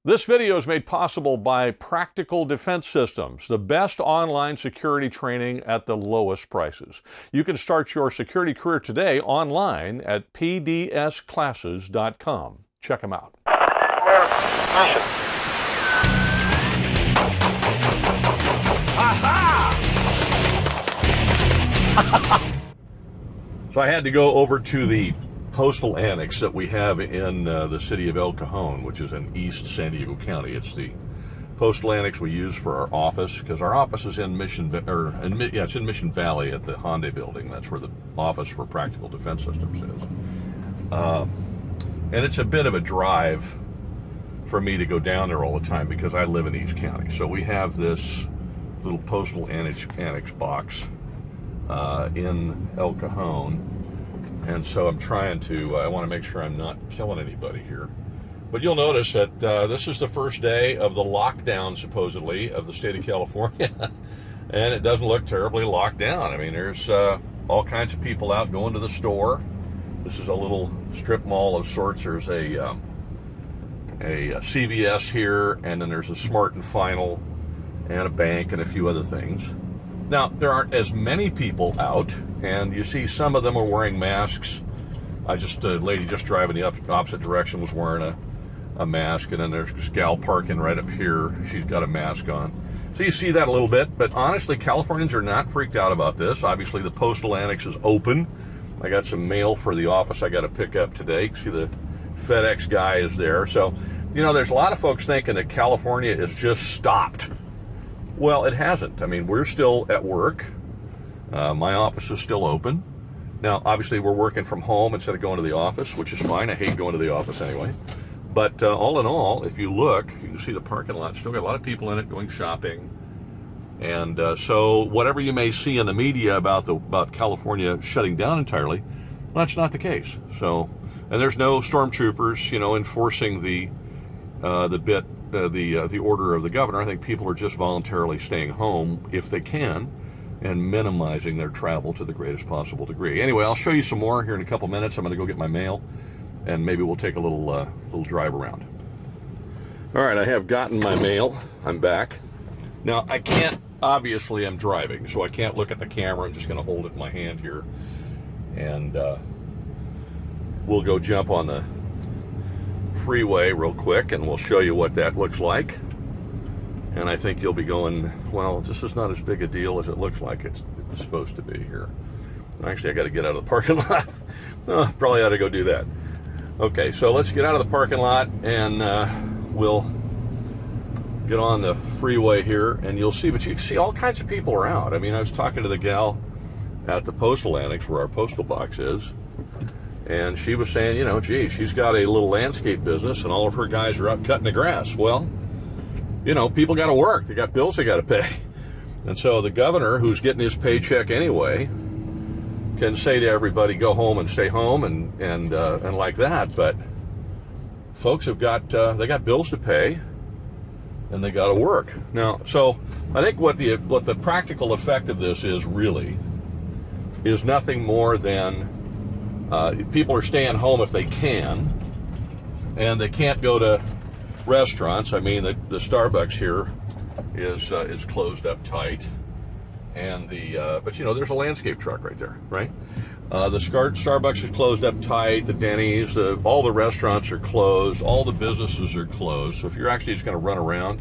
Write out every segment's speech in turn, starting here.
This video is made possible by Practical Defense Systems, the best online security training at the lowest prices. You can start your security career today online at pdsclasses.com. Check them out. So I had to go over to the postal annex that we have in the city of El Cajon, which is in East San Diego County. It's the postal annex we use for our office, because our office is in it's in Mission Valley at the Hyundai building. That's where the office for Practical Defense Systems is. And it's a bit of a drive for me to go down there all the time because I live in East County. So we have this little postal annex box in El Cajon. And so I'm trying to, I want to make sure I'm not killing anybody here. But you'll notice that this is the first day of the lockdown, supposedly, of the state of California. And it doesn't look terribly locked down. I mean, there's all kinds of people out going to the store. This is a little strip mall of sorts. There's a CVS here, and then there's a Smart and Final, and a bank, and a few other things. Now, there aren't as many people out, and you see some of them are wearing masks. A lady just driving the opposite direction was wearing a mask, and then there's this gal parking right up here. She's got a mask on. So you see that a little bit, but honestly, Californians are not freaked out about this. Obviously, the postal annex is open. I got some mail for the office I got to pick up today. You see the FedEx guy is there. So, you know, there's a lot of folks thinking that California is just stopped. Well, it hasn't. I mean, we're still at work. My office is still open. Now, obviously, we're working from home instead of going to the office, which is fine. I hate going to the office anyway. But all in all, if you look, you can see the parking lot. Still got a lot of people in it going shopping. And so whatever you may see in the media about California shutting down entirely, well, that's not the case. So, and there's no stormtroopers, you know, enforcing the order of the governor. I think people are just voluntarily staying home if they can and minimizing their travel to the greatest possible degree. Anyway, I'll show you some more here in a couple minutes. I'm going to go get my mail, and maybe we'll take a little drive around. All right, I have gotten my mail. I'm back. Now, I can't, obviously I'm driving, so I can't look at the camera. I'm just going to hold it in my hand here, and we'll go jump on the freeway real quick, and we'll show you what that looks like. And I think you'll be going, well, this is not as big a deal as it looks like it's supposed to be here. Actually, I got to get out of the parking lot. Oh, probably ought to go do that. Okay, so let's get out of the parking lot, and we'll get on the freeway here, and you'll see, but you can see all kinds of people are out. I mean, I was talking to the gal at the postal annex where our postal box is, and she was saying, you know, gee, she's got a little landscape business, and all of her guys are out cutting the grass. Well, you know, people got to work. They got bills they got to pay. And so the governor, who's getting his paycheck anyway, can say to everybody, go home and stay home and like that. But folks have got, they got bills to pay, and they got to work. Now, so I think what the practical effect of this is really is nothing more than people are staying home if they can, and they can't go to restaurants. I mean, the Starbucks here is closed up tight, and but you know, there's a landscape truck right there, right? The Starbucks is closed up tight. The Denny's, all the restaurants are closed. All the businesses are closed. So if you're actually just going to run around,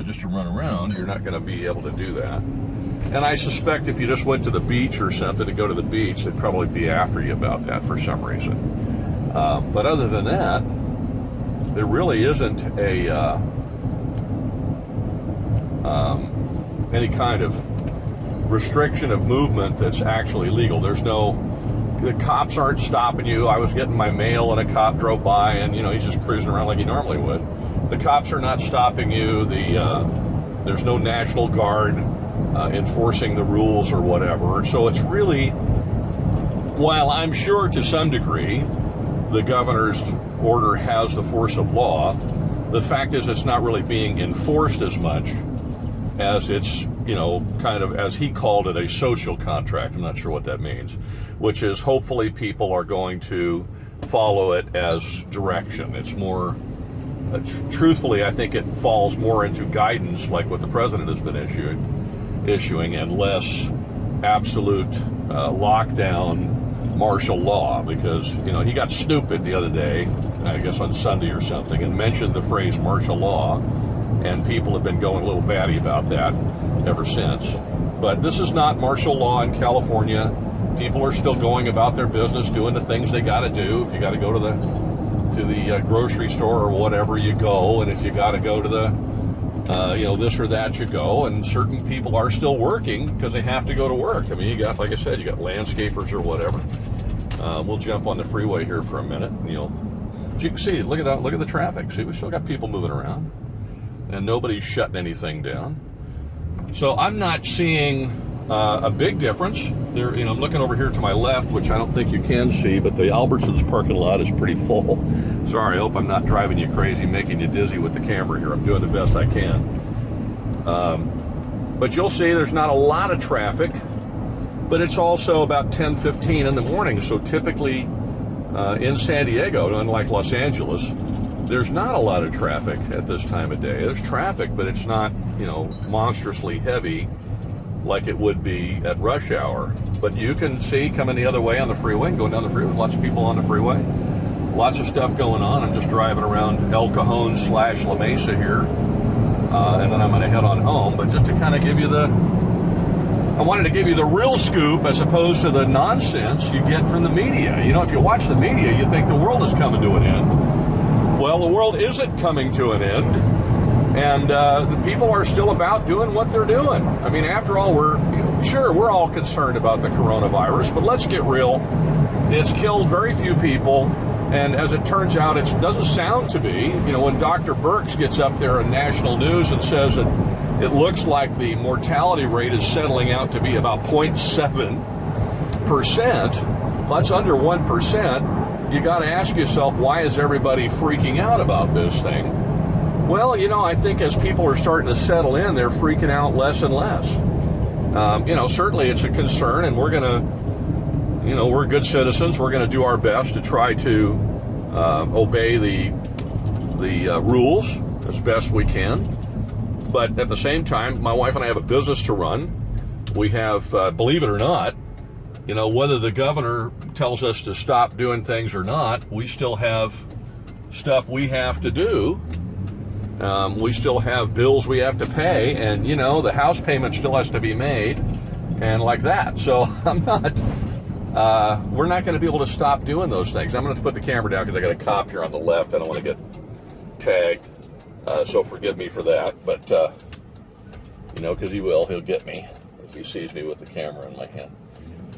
just to run around, you're not going to be able to do that. And I suspect if you just went to the beach or something to go to the beach, they'd probably be after you about that for some reason. But other than that, there really isn't any kind of restriction of movement that's actually legal. The cops aren't stopping you. I was getting my mail and a cop drove by, and you know, he's just cruising around like he normally would. The cops are not stopping you. There's no National Guard enforcing the rules or whatever. So it's really, while I'm sure to some degree the governor's order has the force of law, the fact is it's not really being enforced as much as it's, you know, kind of, as he called it, a social contract. I'm not sure what that means, which is hopefully people are going to follow it as direction. It's more truthfully, I think it falls more into guidance like what the president has been issuing, and less absolute lockdown martial law, because, you know, he got stupid the other day, I guess on Sunday or something, and mentioned the phrase martial law, and people have been going a little batty about that ever since. But this is not martial law in California. People are still going about their business, doing the things they got to do. If you got to go to the grocery store or whatever, you go, and if you got to go to the you know, this or that, you go. And certain people are still working because they have to go to work. I mean, you got, like I said, you got landscapers or whatever. We'll jump on the freeway here for a minute, and as you can see, look at that, look at the traffic. See, we still got people moving around, and nobody's shutting anything down. So I'm not seeing a big difference there. You know, I'm looking over here to my left, which I don't think you can see, but the Albertsons parking lot is pretty full. Sorry, I hope I'm not driving you crazy, making you dizzy with the camera here. I'm doing the best I can. But you'll see there's not a lot of traffic, but it's also about 10:15 in the morning. So typically in San Diego, unlike Los Angeles, there's not a lot of traffic at this time of day. There's traffic, but it's not, you know, monstrously heavy like it would be at rush hour. But you can see coming the other way on the freeway, going down the freeway, lots of people on the freeway, lots of stuff going on. I'm just driving around El Cajon / La Mesa here, and then I'm going to head on home. But just to kind of give you I wanted to give you the real scoop as opposed to the nonsense you get from the media. You know, if you watch the media, you think the world is coming to an end. Well, the world isn't coming to an end. And the people are still about doing what they're doing. I mean, after all, we're all concerned about the coronavirus, but let's get real. It's killed very few people, and as it turns out, it doesn't sound to be. You know, when Dr. Birx gets up there in national news and says that it looks like the mortality rate is settling out to be about 0.7%, that's under 1%, you got to ask yourself, why is everybody freaking out about this thing? Well, you know, I think as people are starting to settle in, they're freaking out less and less. You know, certainly it's a concern, and we're going to, you know, we're good citizens. We're going to do our best to try to obey the rules as best we can. But at the same time, my wife and I have a business to run. We have, believe it or not, you know, whether the governor tells us to stop doing things or not, we still have stuff we have to do. We still have bills we have to pay, and, you know, the house payment still has to be made, and like that. So we're not going to be able to stop doing those things. I'm going to put the camera down because I got a cop here on the left. I don't want to get tagged, so forgive me for that. But, you know, because he'll get me if he sees me with the camera in my hand.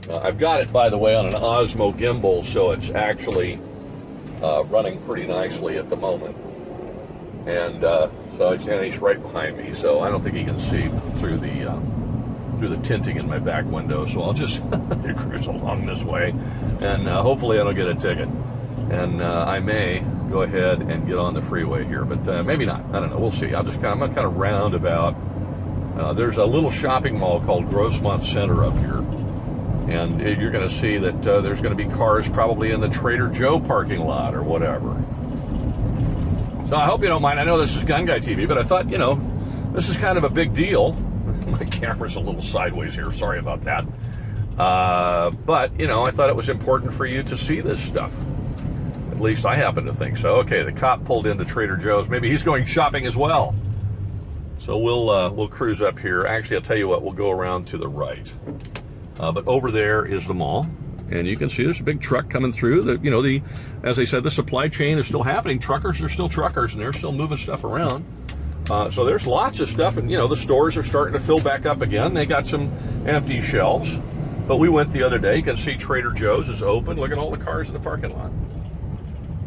I've got it, by the way, on an Osmo gimbal, so it's actually running pretty nicely at the moment. And so he's right behind me, so I don't think he can see through the tinting in my back window. So I'll just cruise along this way, and hopefully I don't get a ticket. And I may go ahead and get on the freeway here, but maybe not. I don't know. We'll see. I'm kind of roundabout. There's a little shopping mall called Grossmont Center up here, and you're going to see that there's going to be cars probably in the Trader Joe parking lot or whatever. So I hope you don't mind. I know this is GunGuyTV, but I thought, you know, this is kind of a big deal. My camera's a little sideways here. Sorry about that. But, you know, I thought it was important for you to see this stuff. At least I happen to think so. Okay, the cop pulled into Trader Joe's. Maybe he's going shopping as well. So we'll cruise up here. Actually, I'll tell you what, we'll go around to the right. But over there is the mall. And you can see there's a big truck coming through. You know, as I said, the supply chain is still happening. Truckers are still truckers, and they're still moving stuff around. So there's lots of stuff, and, you know, the stores are starting to fill back up again. They got some empty shelves. But we went the other day. You can see Trader Joe's is open. Look at all the cars in the parking lot.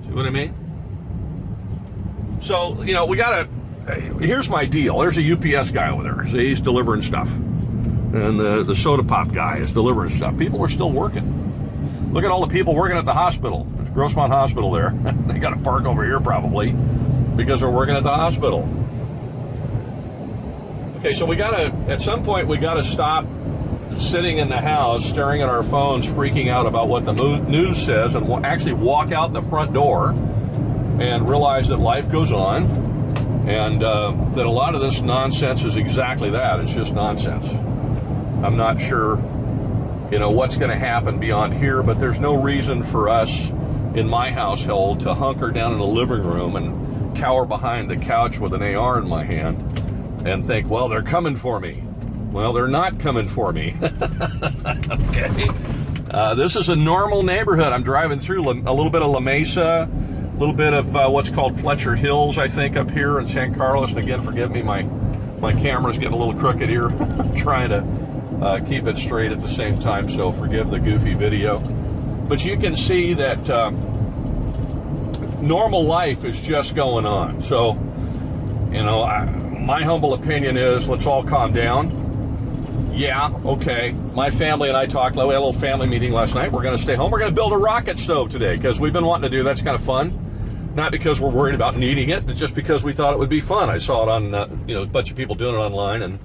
See what I mean? So, you know, here's my deal. There's a UPS guy over there. See, he's delivering stuff. And the soda pop guy is delivering stuff. People are still working. Look at all the people working at the hospital. There's Grossmont Hospital there. They got to park over here probably because they're working at the hospital. Okay, so at some point we got to stop sitting in the house, staring at our phones, freaking out about what the news says, and actually walk out the front door and realize that life goes on, and that a lot of this nonsense is exactly that. It's just nonsense. I'm not sure, what's going to happen beyond here, but there's no reason for us in my household to hunker down in the living room and cower behind the couch with an AR in my hand and think, well, they're coming for me. Well, they're not coming for me. Okay. This is a normal neighborhood. I'm driving through a little bit of La Mesa, a little bit of what's called Fletcher Hills, I think, up here in San Carlos. And again, forgive me, my camera's getting a little crooked here. I'm trying to keep it straight at the same time, so forgive the goofy video. But you can see that normal life is just going on. So, my humble opinion is, let's all calm down. Yeah, okay. My family and I talked, we had a little family meeting last night. We're going to stay home. We're going to build a rocket stove today because we've been wanting to do that. It's kind of fun. Not because we're worried about needing it, but just because we thought it would be fun. I saw it on, a bunch of people doing it online,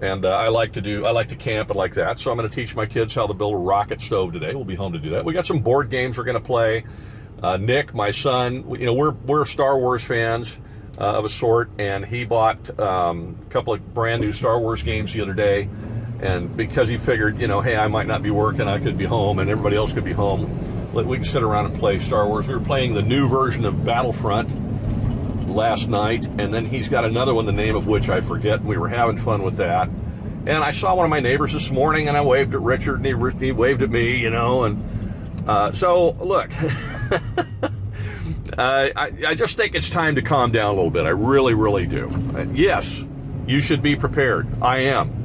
and I like to camp and like that. So I'm going to teach my kids how to build a rocket stove today. We'll be home to do that. We got some board games we're going to play. Nick, my son, we're Star Wars fans of a sort, and he bought a couple of brand new Star Wars games the other day. And because he figured, hey, I might not be working, I could be home, and everybody else could be home, we can sit around and play Star Wars. We were playing the new version of Battlefront last night, and then he's got another one, the name of which I forget, and we were having fun with that. And I saw one of my neighbors this morning, and I waved at Richard, and he waved at me, and so, look, I just think it's time to calm down a little bit. I really, really do. Yes, you should be prepared. I am.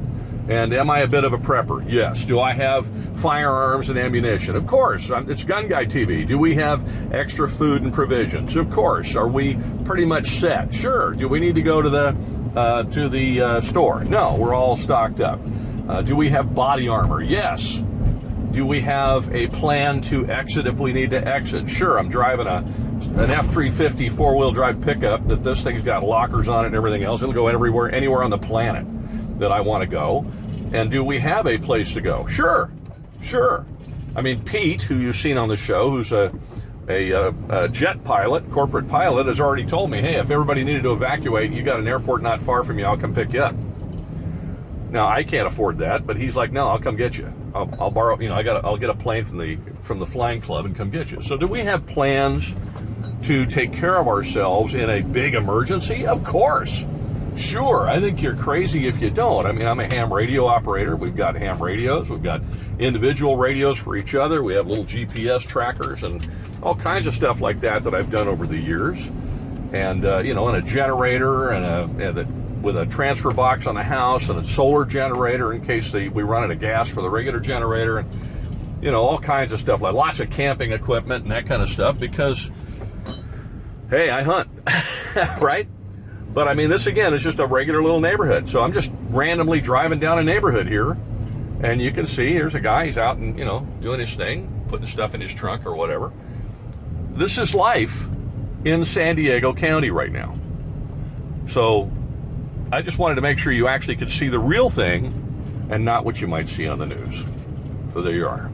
And am I a bit of a prepper? Yes. Do I have firearms and ammunition? Of course. It's GunGuyTV. Do we have extra food and provisions? Of course. Are we pretty much set? Sure. Do we need to go to the store? No, we're all stocked up. Do we have body armor? Yes. Do we have a plan to exit if we need to exit? Sure. I'm driving an F-350 four-wheel drive pickup that this thing's got lockers on it and everything else. It'll go anywhere on the planet that I want to go. And do we have a place to go? Sure. I mean, Pete, who you've seen on the show, who's a jet pilot, corporate pilot, has already told me, hey, if everybody needed to evacuate, you got an airport not far from you, I'll come pick you up. Now, I can't afford that, but he's like, no, I'll come get you. I'll borrow, I'll get a plane from the flying club and come get you. So do we have plans to take care of ourselves in a big emergency? Of course. Sure, I think you're crazy if you don't. I mean, I'm a ham radio operator. We've got ham radios. We've got individual radios for each other. We have little GPS trackers and all kinds of stuff like that I've done over the years. And, and a generator with a transfer box on the house and a solar generator in case we run out of gas for the regular generator. And, all kinds of stuff, like lots of camping equipment and that kind of stuff because, hey, I hunt, right? But I mean, this again is just a regular little neighborhood. So I'm just randomly driving down a neighborhood here, and you can see here's a guy. He's out and doing his thing, putting stuff in his trunk or whatever. This is life in San Diego County right now. So I just wanted to make sure you actually could see the real thing and not what you might see on the news. So there you are.